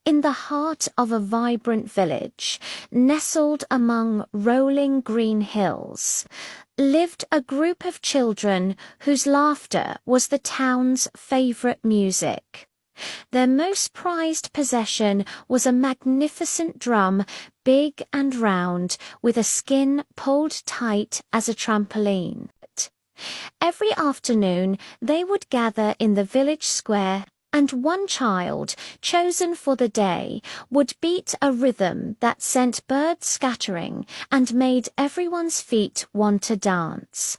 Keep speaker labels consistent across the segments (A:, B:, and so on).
A: In the heart of a vibrant village, nestled among rolling green hills, lived a group of children whose laughter was the town's favorite music. Their most prized possession was a magnificent drum, big and round, with a skin pulled tight as a trampoline. Every afternoon they would gather in the village square, and one child, chosen for the day, would beat a rhythm that sent birds scattering and made everyone's feet want to dance.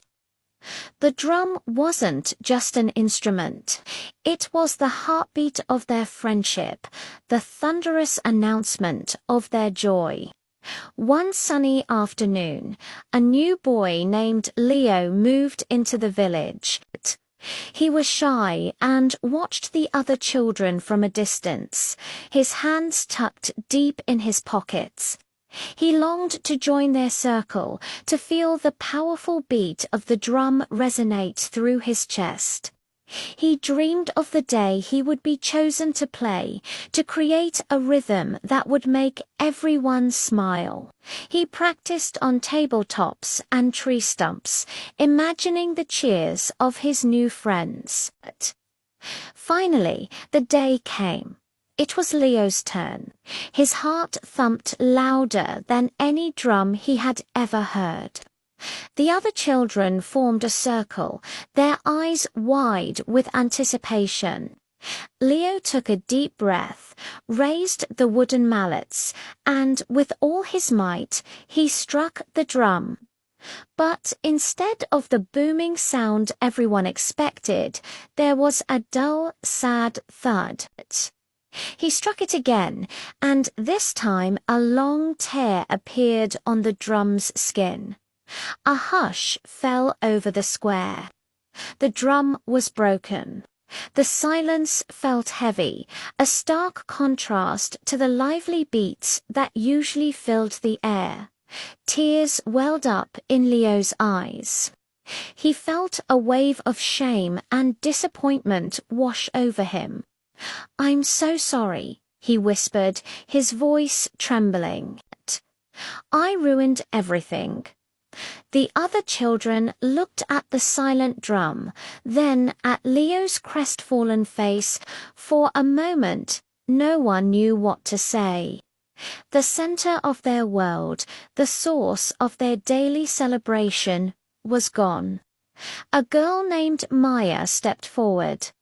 A: The drum wasn't just an instrument. It was the heartbeat of their friendship, the thunderous announcement of their joy. One sunny afternoon, a new boy named Leo moved into the village. He was shy and watched the other children from a distance, his hands tucked deep in his pockets. He longed to join their circle, to feel the powerful beat of the drum resonate through his chest. He dreamed of the day he would be chosen to play, to create a rhythm that would make everyone smile. He practiced on tabletops and tree stumps, imagining the cheers of his new friends. Finally, the day came. It was Leo's turn. His heart thumped louder than any drum he had ever heard. The other children formed a circle, their eyes wide with anticipation. Leo took a deep breath, raised the wooden mallets, and with all his might, he struck the drum. But instead of the booming sound everyone expected, there was a dull, sad thud. He struck it again, and this time a long tear appeared on the drum's skin. A hush fell over the square. The drum was broken. The silence felt heavy, a stark contrast to the lively beats that usually filled the air. Tears welled up in Leo's eyes. He felt a wave of shame and disappointment wash over him. "I'm so sorry," he whispered, his voice trembling. "I ruined everything." The other children looked at the silent drum, then at Leo's crestfallen face. For a moment, no one knew what to say. The center of their world, the source of their daily celebration, was gone. A girl named Maya stepped forward.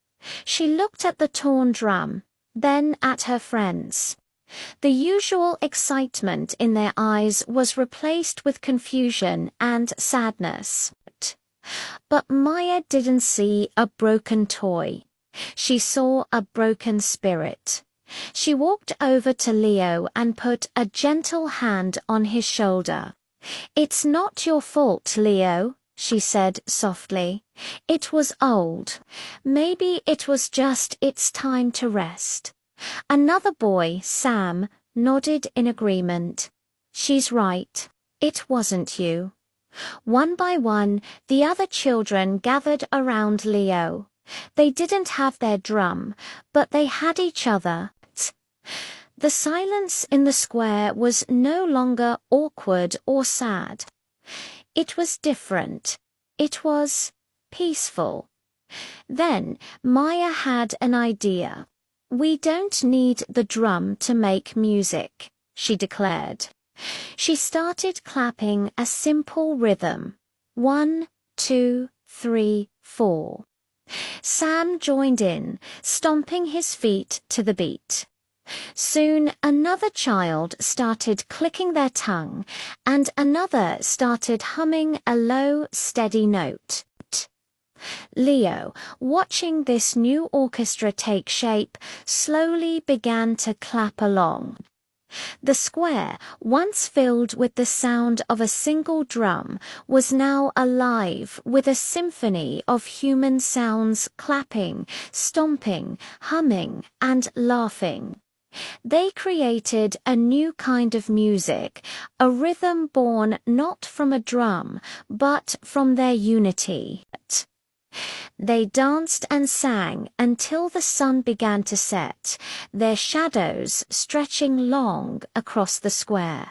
A: She looked at the torn drum, then at her friends. The usual excitement in their eyes was replaced with confusion and sadness. But Maya didn't see a broken toy. She saw a broken spirit. She walked over to Leo and put a gentle hand on his shoulder. "It's not your fault, Leo," she said softly. "It was old. Maybe it was just its time to rest." Another boy, Sam, nodded in agreement. "She's right. It wasn't you." One by one, the other children gathered around Leo. They didn't have their drum, but they had each other. The silence in the square was no longer awkward or sad. It was different. It was peaceful. Then Maya had an idea. "We don't need the drum to make music," she declared. She started clapping a simple rhythm. 1, 2, 3, 4. Sam joined in, stomping his feet to the beat. Soon another child started clicking their tongue, and another started humming a low, steady note. Leo, watching this new orchestra take shape, slowly began to clap along. The square, once filled with the sound of a single drum, was now alive with a symphony of human sounds clapping, stomping, humming, and laughing. They created a new kind of music, a rhythm born not from a drum, but from their unity. They danced and sang until the sun began to set, their shadows stretching long across the square.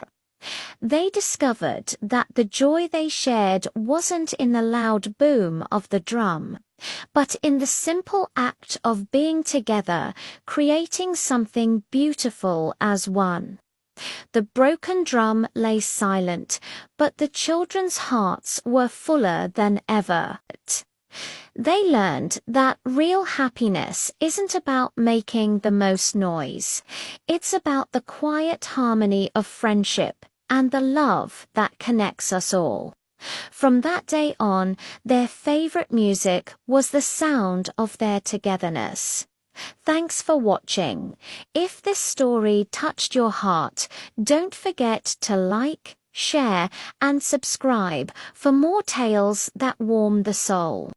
A: They discovered that the joy they shared wasn't in the loud boom of the drum, but in the simple act of being together, creating something beautiful as one. The broken drum lay silent, but the children's hearts were fuller than ever. They learned that real happiness isn't about making the most noise. It's about the quiet harmony of friendship and the love that connects us all. From that day on, their favorite music was the sound of their togetherness. Thanks for watching. If this story touched your heart, don't forget to like, share, and subscribe for more tales that warm the soul.